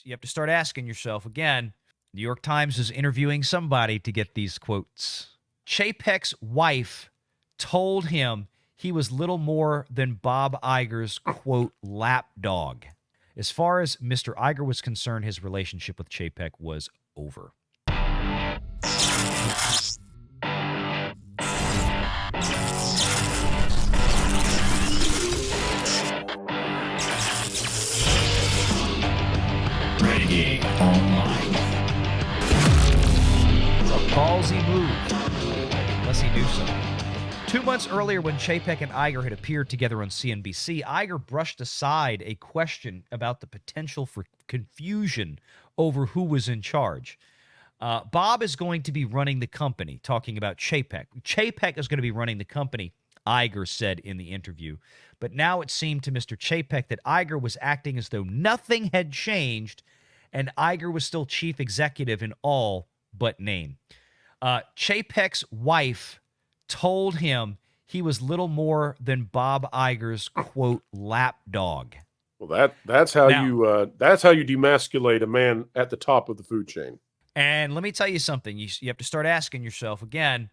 You have to start asking yourself again. New York Times is interviewing somebody to get these quotes. Chapek's wife told him he was little more than Bob Iger's, quote, lapdog. As far as Mr. Iger was concerned, his relationship with Chapek was over. Renegade Online. It's a ballsy move, unless he knew so. 2 months earlier, when Chapek and Iger had appeared together on CNBC, Iger brushed aside a question about the potential for confusion over who was in charge. Bob is going to be running the company, talking about Chapek. Chapek is going to be running the company, Iger said in the interview. But now it seemed to Mr. Chapek that Iger was acting as though nothing had changed and Iger was still chief executive in all but name. Chapek's wife told him he was little more than Bob Iger's, quote, lapdog. Well, that's how you demasculate a man at the top of the food chain. And let me tell you something. You have to start asking yourself again.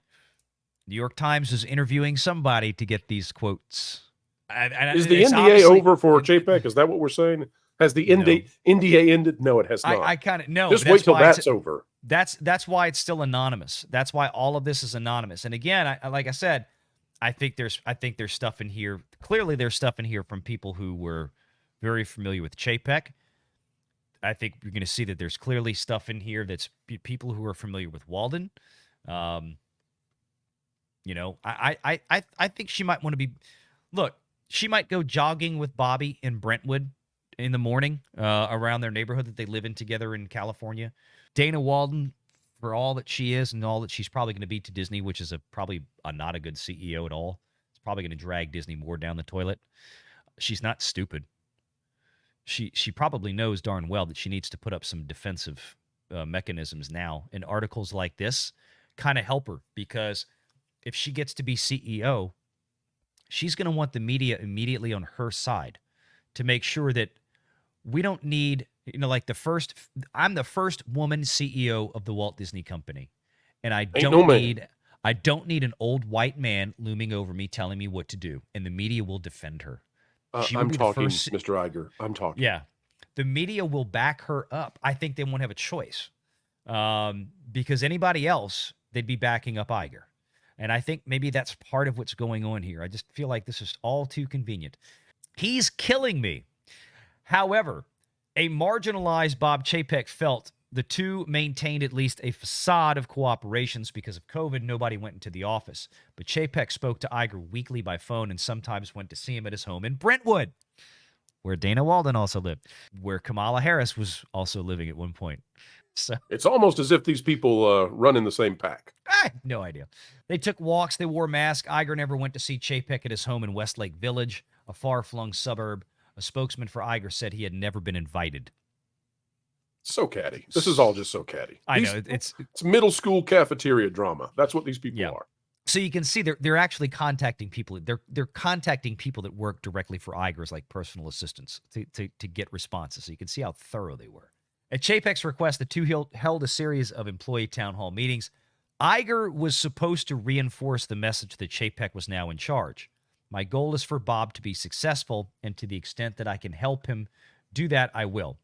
New York Times is interviewing somebody to get these quotes. Is the NDA over for Chapek? Is that what we're saying? Has the NDA ended? No, it has not. I kind of no. Just wait till that's over. That's why it's still anonymous. That's why all of this is anonymous. And again, like I said, I think there's stuff in here. Clearly, there's stuff in here from people who were very familiar with Chapek. I think you're going to see that there's clearly stuff in here that's people who are familiar with Walden. I think she might want to be. Look, she might go jogging with Bobby in Brentwood in the morning around their neighborhood that they live in together in California. Dana Walden, for all that she is and all that she's probably going to be to Disney, which is probably not a good CEO at all. It's probably going to drag Disney more down the toilet. She's not stupid. She probably knows darn well that she needs to put up some defensive mechanisms now. And articles like this kind of help her, because if she gets to be CEO, she's going to want the media immediately on her side to make sure that we don't need, like I'm the first woman CEO of the Walt Disney Company. And I don't need an old white man looming over me telling me what to do. And the media will defend her. I'm talking, Mr. Iger. I'm talking. Yeah. The media will back her up. I think they won't have a choice. Because anybody else, they'd be backing up Iger. And I think maybe that's part of what's going on here. I just feel like this is all too convenient. He's killing me. However, a marginalized Bob Chapek felt the two maintained at least a facade of cooperations. Because of COVID, nobody went into the office. But Chapek spoke to Iger weekly by phone and sometimes went to see him at his home in Brentwood, where Dana Walden also lived, where Kamala Harris was also living at one point. So it's almost as if these people run in the same pack. I have no idea. They took walks. They wore masks. Iger never went to see Chapek at his home in Westlake Village, a far-flung suburb. A spokesman for Iger said he had never been invited. So catty. This is all just so catty. I know. It's middle school cafeteria drama. That's what these people are. So you can see they're actually contacting people. They're contacting people that work directly for Iger as like personal assistants to get responses. So you can see how thorough they were. At Chapek's request, the two held a series of employee town hall meetings. Iger was supposed to reinforce the message that Chapek was now in charge. My goal is for Bob to be successful, and to the extent that I can help him do that, I will.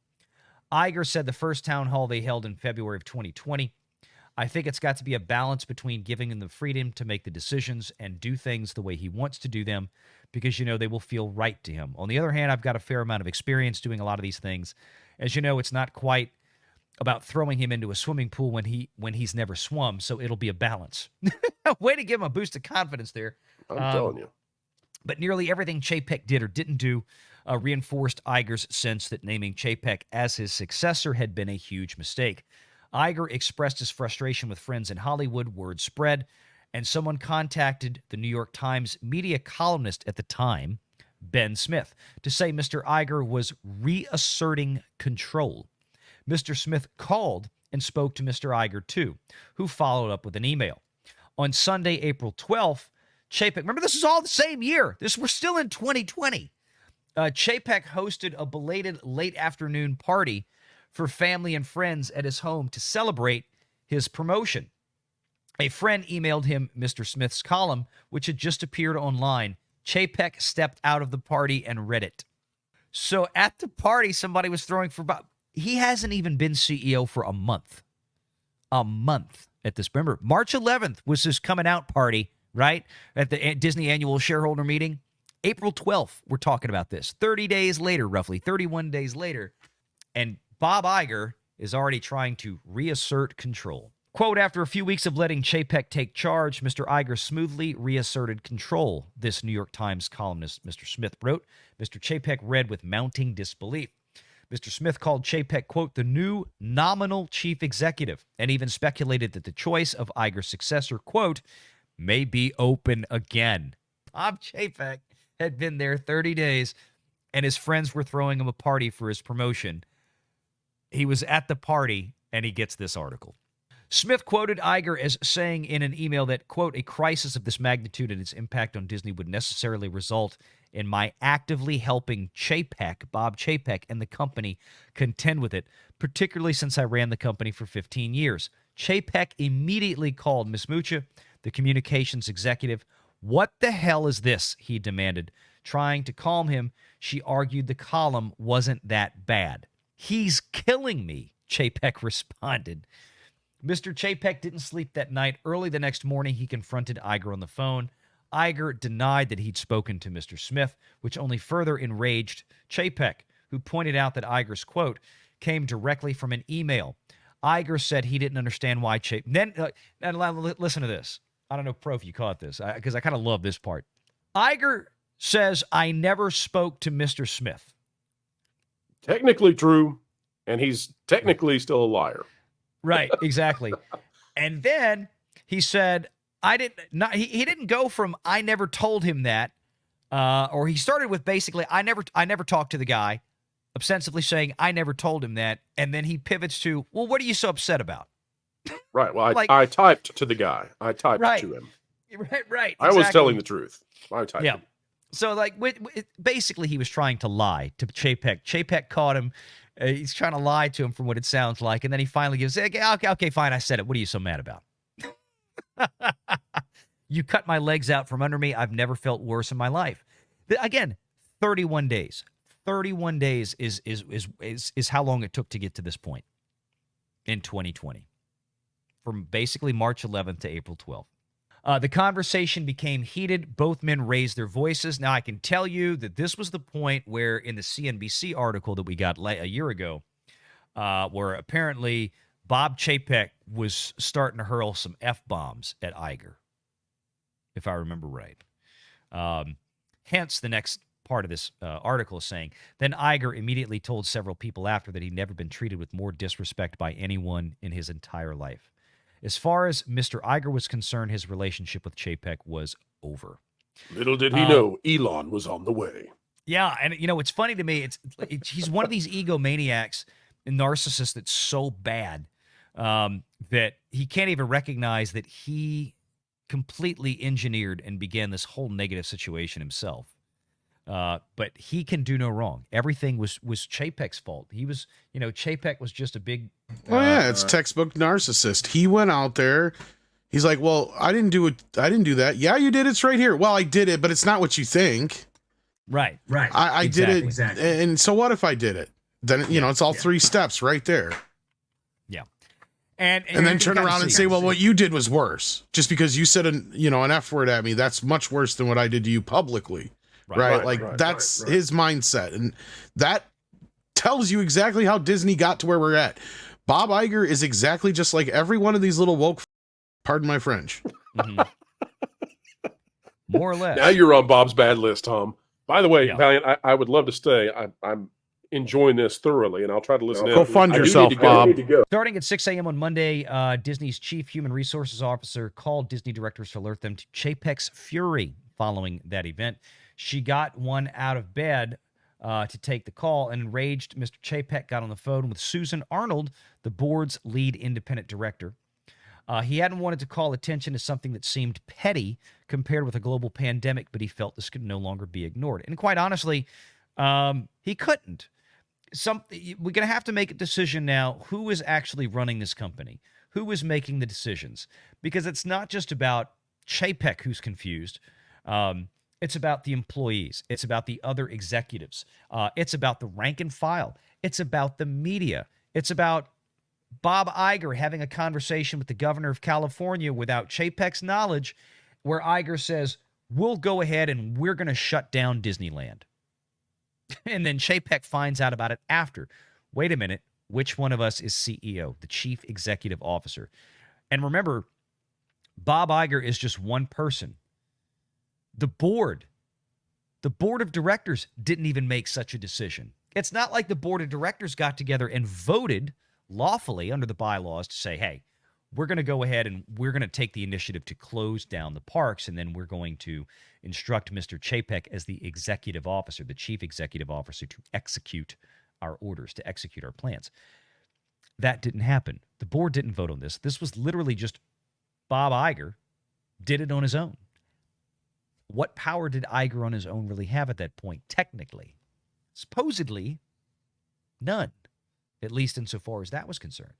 Iger said the first town hall they held in February of 2020, I think it's got to be a balance between giving him the freedom to make the decisions and do things the way he wants to do them, because, they will feel right to him. On the other hand, I've got a fair amount of experience doing a lot of these things. As you know, it's not quite about throwing him into a swimming pool when he's never swum, so it'll be a balance. Way to give him a boost of confidence there. I'm telling you. But nearly everything Chapek did or didn't do reinforced Iger's sense that naming Chapek as his successor had been a huge mistake. Iger expressed his frustration with friends in Hollywood. Word spread, and someone contacted the New York Times media columnist at the time, Ben Smith, to say Mr. Iger was reasserting control. Mr. Smith called and spoke to Mr. Iger, too, who followed up with an email. On Sunday, April 12th, Chapek, remember, this is all the same year. We're still in 2020. Chapek hosted a belated late afternoon party for family and friends at his home to celebrate his promotion. A friend emailed him Mr. Smith's column, which had just appeared online. Chapek stepped out of the party and read it. So at the party, somebody was throwing for about, he hasn't even been CEO for a month. A month at this. Remember, March 11th was his coming out party, right? At the Disney annual shareholder meeting. April 12th, we're talking about this. 30 days later, roughly 31 days later. And Bob Iger is already trying to reassert control. Quote, after a few weeks of letting Chapek take charge, Mr. Iger smoothly reasserted control, this New York Times columnist Mr. Smith wrote. Mr. Chapek read with mounting disbelief. Mr. Smith called Chapek, quote, the new nominal chief executive, and even speculated that the choice of Iger's successor, quote, may be open again. Bob Chapek had been there 30 days, and his friends were throwing him a party for his promotion. He was at the party, and he gets this article. Smith quoted Iger as saying in an email that, quote, a crisis of this magnitude and its impact on Disney would necessarily result in my actively helping Chapek, Bob Chapek, and the company contend with it, particularly since I ran the company for 15 years. Chapek immediately called Ms. Mucha, the communications executive. What the hell is this? He demanded. Trying to calm him, she argued the column wasn't that bad. He's killing me, Chapek responded. Mr. Chapek didn't sleep that night. Early the next morning, he confronted Iger on the phone. Iger denied that he'd spoken to Mr. Smith, which only further enraged Chapek, who pointed out that Iger's quote came directly from an email. Iger said he didn't understand why Chapek... listen to this. I don't know, Pro, if you caught this, because I kind of love this part. Iger says, I never spoke to Mr. Smith. Technically true, and he's technically still a liar. Right, exactly. And then he said, he didn't go from I never told him that, or he started with basically I never talked to the guy, ostensibly saying I never told him that, and then he pivots to, well, what are you so upset about? Right. Well, I typed to the guy. I typed to him. Right. I was telling the truth. I typed. Yeah. So basically, he was trying to lie to Chapek. Chapek caught him. He's trying to lie to him from what it sounds like, and then he finally gives, okay, fine, I said it. What are you so mad about? You cut my legs out from under me. I've never felt worse in my life. Again, 31 days. 31 days is how long it took to get to this point in 2020, from basically March 11th to April 12th. The conversation became heated. Both men raised their voices. Now, I can tell you that this was the point where in the CNBC article that we got a year ago, where apparently Bob Chapek was starting to hurl some F-bombs at Iger, if I remember right. Hence, the next part of this article is saying, then Iger immediately told several people after that he'd never been treated with more disrespect by anyone in his entire life. As far as Mr. Iger was concerned, his relationship with Chapek was over. Little did he know Elon was on the way. Yeah, and it's funny to me. He's one of these egomaniacs and narcissists that's so bad that he can't even recognize that he completely engineered and began this whole negative situation himself. But he can do no wrong. Everything was Chapek's fault. He was, Chapek was just a big. It's textbook narcissist. He went out there. He's like, well, I didn't do it. I didn't do that. Yeah, you did. It's right here. Well, I did it, but it's not what you think. Right. I did it. Exactly. And so what if I did it? Then, it's all 3 steps right there. Yeah. And then turn around and say, well, what you did was worse. Just because you said an F word at me, that's much worse than what I did to you publicly. Right. That's his mindset. And that tells you exactly how Disney got to where we're at. Bob Iger is exactly just like every one of these little woke, pardon my French. Mm-hmm. More or less. Now you're on Bob's bad list, Tom. By the way, Valiant, I would love to stay. I'm enjoying this thoroughly, and I'll try to listen in. Go fund yourself, Bob. Starting at 6 a.m. on Monday, Disney's chief human resources officer called Disney directors to alert them to Chapek's fury following that event. She got one out of bed to take the call. An enraged Mr. Chapek got on the phone with Susan Arnold, the board's lead independent director. He hadn't wanted to call attention to something that seemed petty compared with a global pandemic, but he felt this could no longer be ignored. And quite honestly, he couldn't. we're going to have to make a decision now. Who is actually running this company? Who is making the decisions? Because it's not just about Chapek who's confused. It's about the employees. It's about the other executives. It's about the rank and file. It's about the media. It's about Bob Iger having a conversation with the governor of California without Chapek's knowledge, where Iger says, we'll go ahead and we're going to shut down Disneyland. And then Chapek finds out about it after. Wait a minute. Which one of us is CEO, the chief executive officer? And remember, Bob Iger is just one person. The board of directors didn't even make such a decision. It's not like the board of directors got together and voted lawfully under the bylaws to say, hey, we're going to go ahead and we're going to take the initiative to close down the parks, and then we're going to instruct Mr. Chapek as the executive officer, the chief executive officer, to execute our orders, to execute our plans. That didn't happen. The board didn't vote on this. This was literally just Bob Iger did it on his own. What power did Iger on his own really have at that point? Technically, supposedly, none, at least insofar as that was concerned.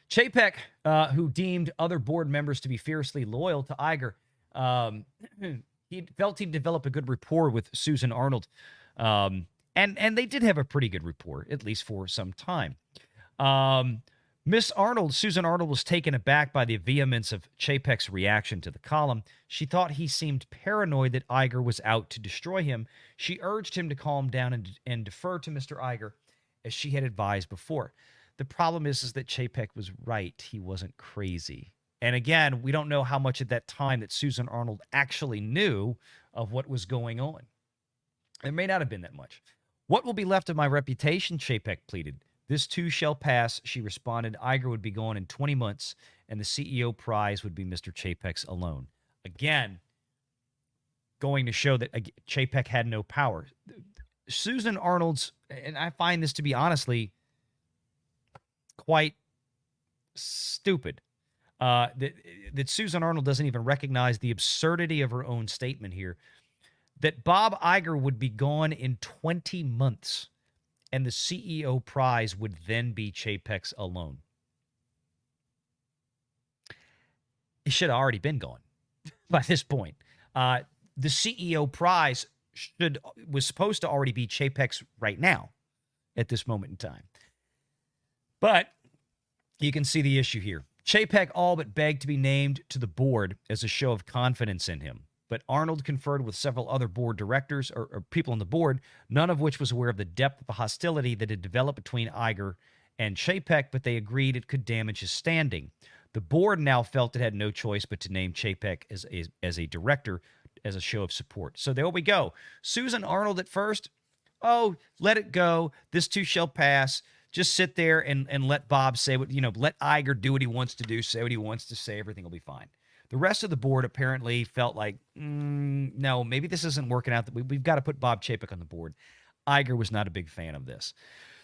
Chapek, who deemed other board members to be fiercely loyal to Iger, he felt he'd develop a good rapport with Susan Arnold. And they did have a pretty good rapport, at least for some time. Susan Arnold, was taken aback by the vehemence of Chapek's reaction to the column. She thought he seemed paranoid that Iger was out to destroy him. She urged him to calm down and defer to Mr. Iger, as she had advised before. The problem is that Chapek was right. He wasn't crazy. And again, we don't know how much at that time that Susan Arnold actually knew of what was going on. It may not have been that much. What will be left of my reputation, Chapek pleaded. This too shall pass, she responded. Iger would be gone in 20 months, and the CEO prize would be Mr. Chapek's alone. Again, going to show that Chapek had no power. Susan Arnold's, and I find this to be honestly quite stupid, that Susan Arnold doesn't even recognize the absurdity of her own statement here, that Bob Iger would be gone in 20 months and the CEO prize would then be Chapek's alone. He should have already been gone by this point. The CEO prize was supposed to already be Chapek's right now at this moment in time. But you can see the issue here. Chapek all but begged to be named to the board as a show of confidence in him. But Arnold conferred with several other board directors or people on the board, none of which was aware of the depth of the hostility that had developed between Iger and Chapek, but they agreed it could damage his standing. The board now felt it had no choice but to name Chapek as a director as a show of support. So there we go. Susan Arnold at first, oh, let it go. This too shall pass. Just sit there and let Bob say what, let Iger do what he wants to do, say what he wants to say. Everything will be fine. The rest of the board apparently felt like, no, maybe this isn't working out. We've got to put Bob Chapek on the board. Iger was not a big fan of this.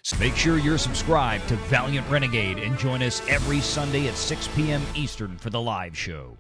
So make sure you're subscribed to Valiant Renegade and join us every Sunday at 6 p.m. Eastern for the live show.